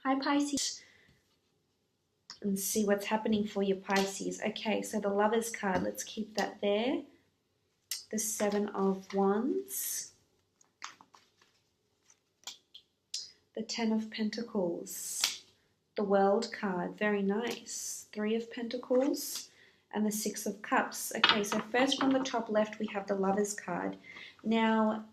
Hi Pisces, and see what's happening for you Pisces. Okay, so the Lovers card, let's keep that there. The Seven of Wands, the Ten of Pentacles, the World card, very nice. Three of Pentacles and the Six of Cups. Okay, so first from the top left we have the Lovers card. Now,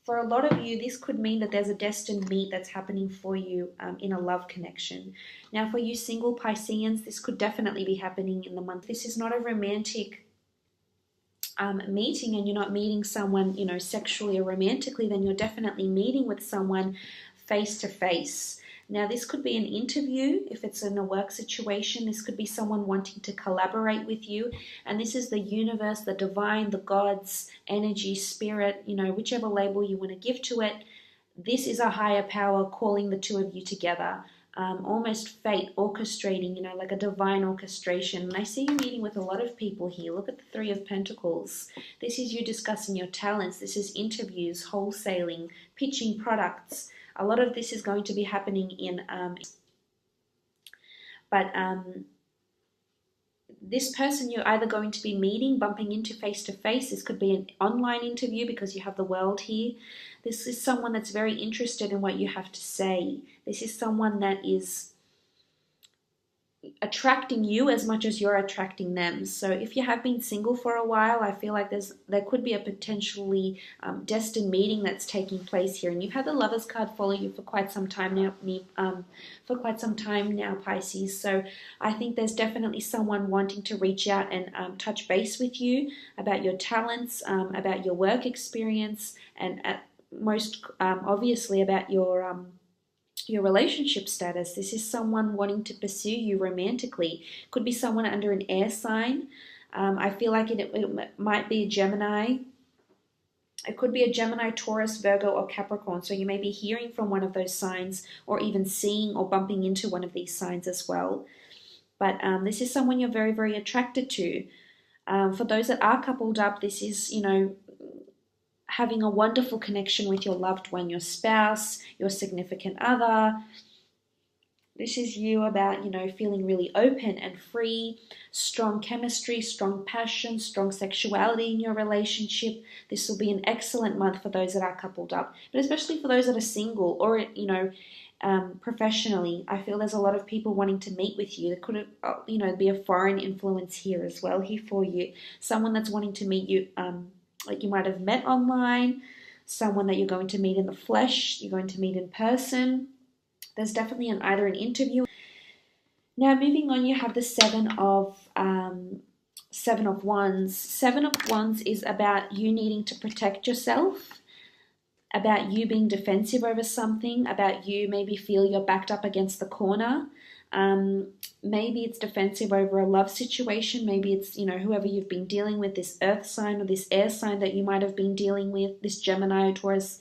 for a lot of you, this could mean that there's a destined meet that's happening for you in a love connection. Now, for you single Pisceans, this could definitely be happening in the month. This is not a romantic meeting, and you're not meeting someone, sexually or romantically. Then you're definitely meeting with someone face to face. Now, this could be an interview if it's in a work situation. This could be someone wanting to collaborate with you. And this is the universe, the divine, the gods, energy, spirit, whichever label you want to give to it. This is a higher power calling the two of you together. Almost fate orchestrating, like a divine orchestration. And I see you meeting with a lot of people here. Look at the Three of Pentacles. This is you discussing your talents. This is interviews, wholesaling, pitching products. A lot of this is going to be happening in, this person you're either going to be meeting, bumping into face to face. This could be an online interview because you have the World here. This is someone that's very interested in what you have to say. This is someone that is attracting you as much as you're attracting them. So if you have been single for a while, I feel like there could be a potentially destined meeting that's taking place here. And you've had the Lovers card follow you for quite some time now, Pisces. So I think there's definitely someone wanting to reach out and touch base with you about your talents, about your work experience, and most obviously about your relationship status. This is someone wanting to pursue you romantically. Could be someone under an air sign. I feel like it might be a Gemini. It could be a Gemini, Taurus, Virgo, or Capricorn. So you may be hearing from one of those signs, or even seeing or bumping into one of these signs as well. But this is someone you're very, very attracted to. For those that are coupled up, this is, having a wonderful connection with your loved one, your spouse, your significant other. This is you about, feeling really open and free, strong chemistry, strong passion, strong sexuality in your relationship. This will be an excellent month for those that are coupled up, but especially for those that are single or, professionally. I feel there's a lot of people wanting to meet with you. There could, be a foreign influence here as well here for you. Someone that's wanting to meet you, like you might have met online, someone that you're going to meet in the flesh, you're going to meet in person. There's definitely either an interview. Now, moving on, you have the Seven of Wands. Seven of Wands is about you needing to protect yourself, about you being defensive over something, about you maybe feel you're backed up against the corner. Maybe it's defensive over a love situation. Maybe it's, whoever you've been dealing with, this earth sign or this air sign that you might have been dealing with, this Gemini, Taurus,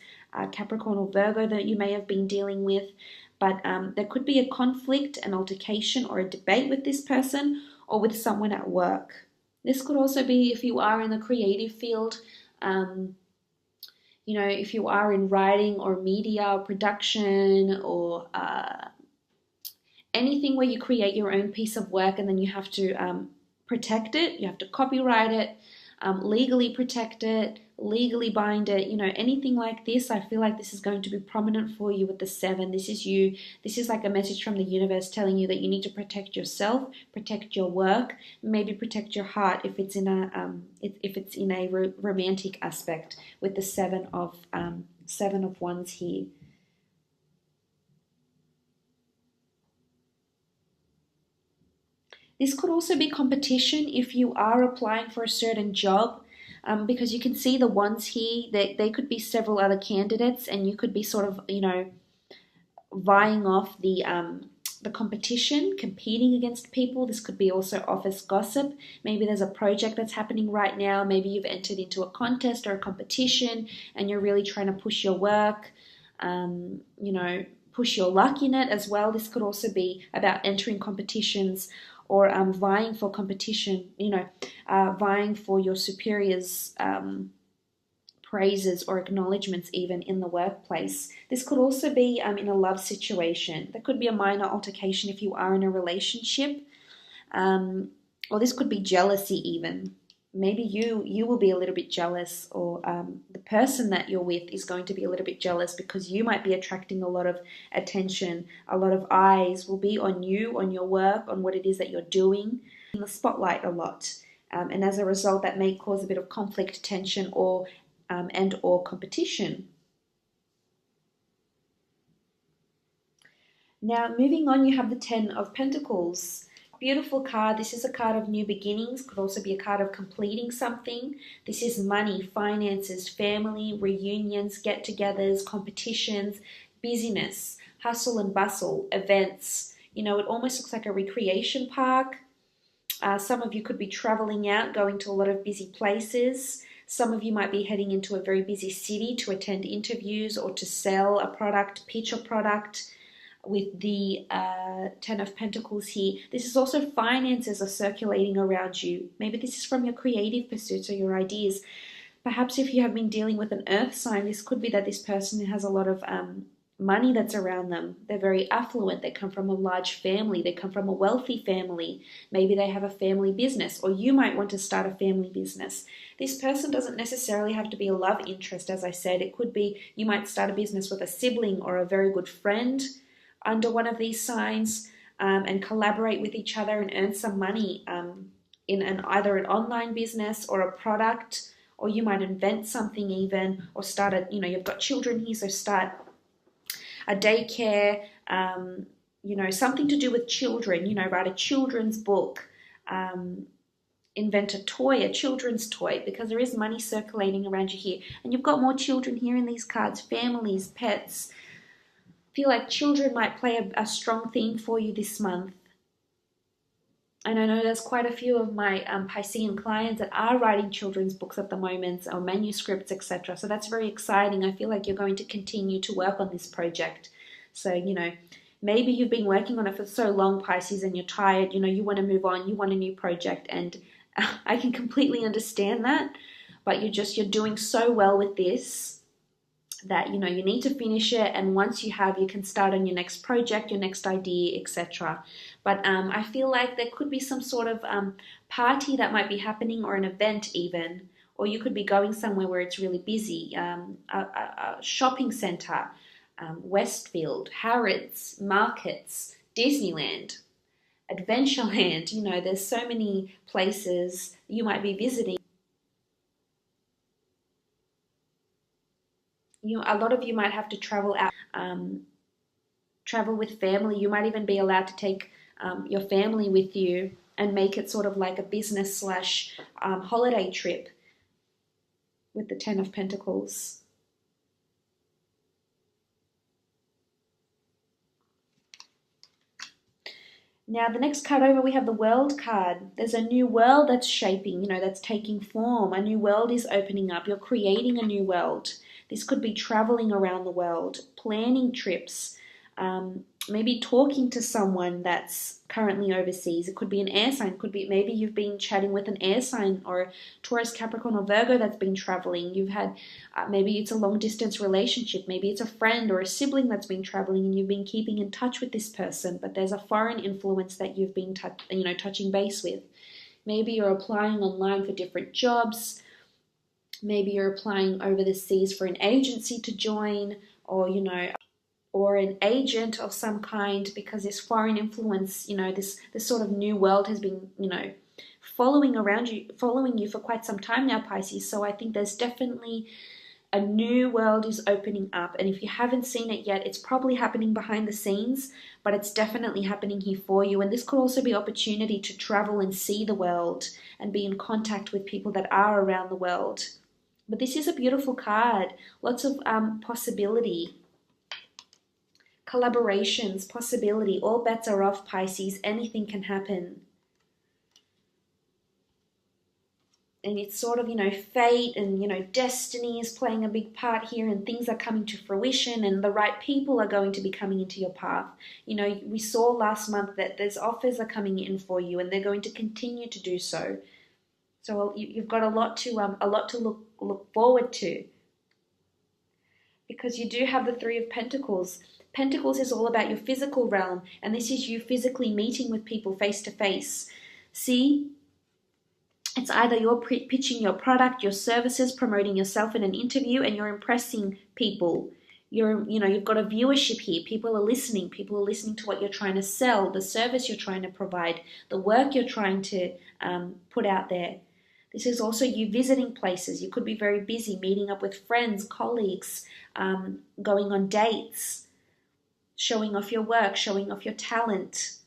Capricorn, or Virgo that you may have been dealing with. But there could be a conflict, an altercation, or a debate with this person or with someone at work. This could also be if you are in the creative field, if you are in writing or media or production or anything where you create your own piece of work and then you have to protect it, you have to copyright it, legally protect it, legally bind it, anything like this. I feel like this is going to be prominent for you with the Seven. This is you. This is like a message from the universe telling you that you need to protect yourself, protect your work, maybe protect your heart if it's in a romantic aspect with the Seven of Wands here. This could also be competition if you are applying for a certain job, because you can see the Wands here, they could be several other candidates and you could be sort of, vying off the competition, competing against people. This could be also office gossip. Maybe there's a project that's happening right now. Maybe you've entered into a contest or a competition and you're really trying to push your work, push your luck in it as well. This could also be about entering competitions or vying for competition, vying for your superior's praises or acknowledgements even in the workplace. This could also be in a love situation. There could be a minor altercation if you are in a relationship, or this could be jealousy even. Maybe you will be a little bit jealous, or the person that you're with is going to be a little bit jealous because you might be attracting a lot of attention. A lot of eyes will be on you, on your work, on what it is that you're doing, in the spotlight a lot. And as a result, that may cause a bit of conflict, tension, or competition. Now, moving on, you have the Ten of Pentacles. Beautiful card. This is a card of new beginnings. Could also be a card of completing something. This is money, finances, family, reunions, get-togethers, competitions, busyness, hustle and bustle, events. You know, it almost looks like a recreation park. Some of you could be traveling out, going to a lot of busy places. Some of you might be heading into a very busy city to attend interviews or to sell a product, pitch a product. With the Ten of Pentacles here, this is also finances are circulating around you. Maybe this is from your creative pursuits or your ideas. Perhaps if you have been dealing with an earth sign, this could be that this person has a lot of money that's around them. They're very affluent. They come from a large family. They come from a wealthy family. Maybe they have a family business, or you might want to start a family business. This person doesn't necessarily have to be a love interest, as I said. It could be you might start a business with a sibling or a very good friend under one of these signs, and collaborate with each other and earn some money in either an online business or a product, or you might invent something even, or start a, you've got children here, so start a daycare, something to do with children, write a children's book, invent a toy, a children's toy, because there is money circulating around you here. And you've got more children here in these cards, families, pets. Feel like children might play a strong theme for you this month. And I know there's quite a few of my Piscean clients that are writing children's books at the moment, or manuscripts, etc. So that's very exciting. I feel like you're going to continue to work on this project. So, maybe you've been working on it for so long, Pisces, and you're tired, you want to move on, you want a new project, and I can completely understand that. But you're doing so well with this that you need to finish it, and once you have, you can start on your next project, your next idea, etc. But I feel like there could be some sort of party that might be happening, or an event even, or you could be going somewhere where it's really busy, a shopping center, Westfield, Harrods, markets, Disneyland, Adventureland. There's so many places you might be visiting. A lot of you might have to travel out, travel with family. You might even be allowed to take your family with you and make it sort of like a business / holiday trip with the Ten of Pentacles. Now, the next card over, we have the World card. There's a new world that's shaping, that's taking form. A new world is opening up. You're creating a new world. This could be traveling around the world, planning trips, maybe talking to someone that's currently overseas. It could be an air sign. It could be maybe you've been chatting with an air sign, or Taurus, Capricorn, or Virgo that's been traveling. You've had, maybe it's a long distance relationship. Maybe it's a friend or a sibling that's been traveling, and you've been keeping in touch with this person, but there's a foreign influence that you've been touching base with. Maybe you're applying online for different jobs. Maybe you're applying over the seas for an agency to join, or, or an agent of some kind, because this foreign influence, this sort of new world has been, following you for quite some time now, Pisces. So I think there's definitely a new world is opening up. And if you haven't seen it yet, it's probably happening behind the scenes, but it's definitely happening here for you. And this could also be opportunity to travel and see the world and be in contact with people that are around the world. But this is a beautiful card. Lots of possibility. Collaborations, possibility. All bets are off, Pisces. Anything can happen. And it's sort of, fate and, destiny is playing a big part here, and things are coming to fruition, and the right people are going to be coming into your path. We saw last month that there's offers are coming in for you, and they're going to continue to do so. So you've got a lot to look forward to. because you do have the Three of Pentacles. Pentacles is all about your physical realm, and this is you physically meeting with people face to face. See, it's either you're pitching your product, your services, promoting yourself in an interview, and you're impressing people. You've got a viewership here. People are listening. People are listening to what you're trying to sell, the service you're trying to provide, the work you're trying to put out there. This is also you visiting places. You could be very busy, meeting up with friends, colleagues, going on dates, showing off your work, showing off your talent.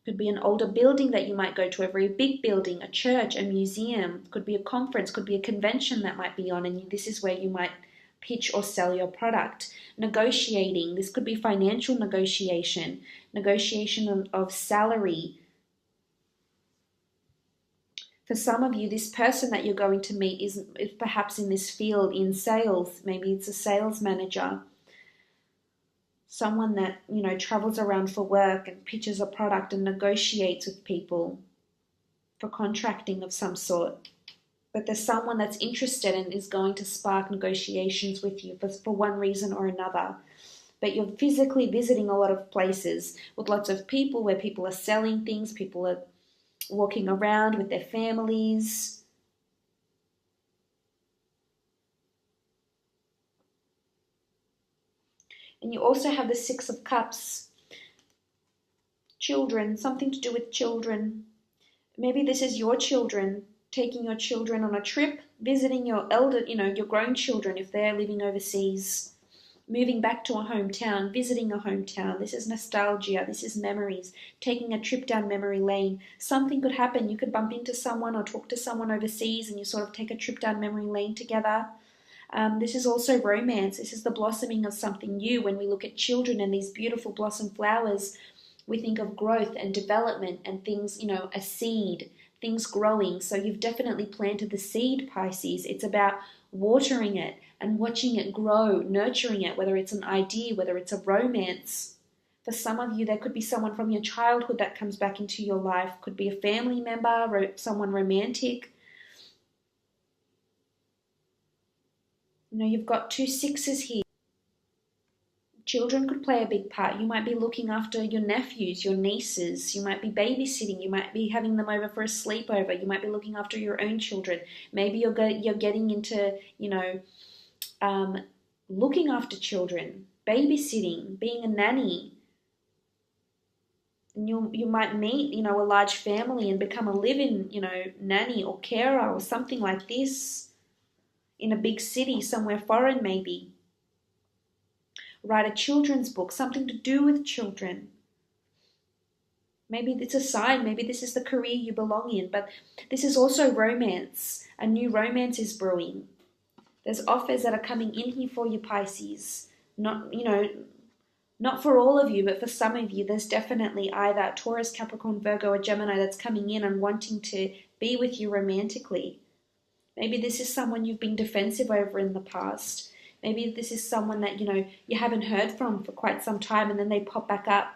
Could be an older building that you might go to, a very big building, a church, a museum. Could be a conference, could be a convention that might be on, and this is where you might pitch or sell your product. Negotiating. This could be financial negotiation, negotiation of salary. For some of you, this person that you're going to meet is perhaps in this field, in sales. Maybe it's a sales manager. Someone that, travels around for work and pitches a product and negotiates with people for contracting of some sort. But there's someone that's interested and is going to spark negotiations with you for one reason or another. But you're physically visiting a lot of places with lots of people where people are selling things, people are walking around with their families. And you also have the Six of Cups. Children, something to do with children. Maybe this is your children, taking your children on a trip, visiting your your grown children if they're living overseas, moving back to a hometown, visiting a hometown. This is nostalgia, this is memories, taking a trip down memory lane. Something could happen. You could bump into someone or talk to someone overseas and you sort of take a trip down memory lane together. This is also romance. This is the blossoming of something new. When we look at children and these beautiful blossom flowers, we think of growth and development and things, a seed, things growing. So you've definitely planted the seed, Pisces. It's about watering it and watching it grow, nurturing it, whether it's an idea, whether it's a romance. For some of you, there could be someone from your childhood that comes back into your life. Could be a family member, someone romantic. You've got two sixes here. Children could play a big part. You might be looking after your nephews, your nieces. You might be babysitting. You might be having them over for a sleepover. You might be looking after your own children. Maybe you're getting into, looking after children, babysitting, being a nanny. And you might meet, a large family and become a live-in, nanny or carer or something like this in a big city, somewhere foreign maybe. Write a children's book, something to do with children. Maybe it's a sign, maybe this is the career you belong in, but this is also romance. A new romance is brewing. There's offers that are coming in here for you, Pisces. Not for all of you, but for some of you, there's definitely either Taurus, Capricorn, Virgo, or Gemini that's coming in and wanting to be with you romantically. Maybe this is someone you've been defensive over in the past. Maybe this is someone that, you haven't heard from for quite some time and then they pop back up.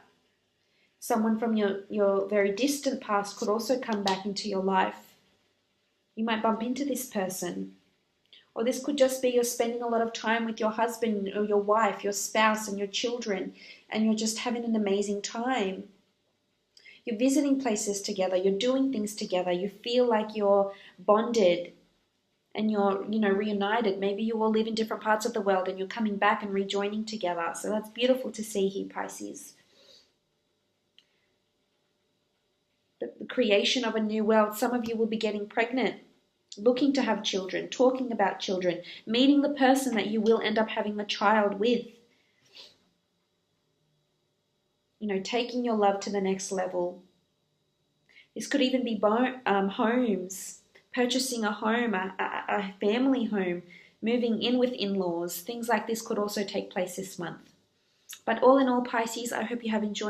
Someone from your very distant past could also come back into your life. You might bump into this person. Or this could just be you're spending a lot of time with your husband or your wife, your spouse and your children, and you're just having an amazing time. You're visiting places together, you're doing things together, you feel like you're bonded and you're, reunited. Maybe you all live in different parts of the world and you're coming back and rejoining together. So that's beautiful to see here, Pisces. The creation of a new world. Some of you will be getting pregnant, looking to have children, talking about children, meeting the person that you will end up having the child with. Taking your love to the next level. This could even be homes. Purchasing a home, a family home, moving in with in-laws. Things like this could also take place this month. But all in all, Pisces, I hope you have enjoyed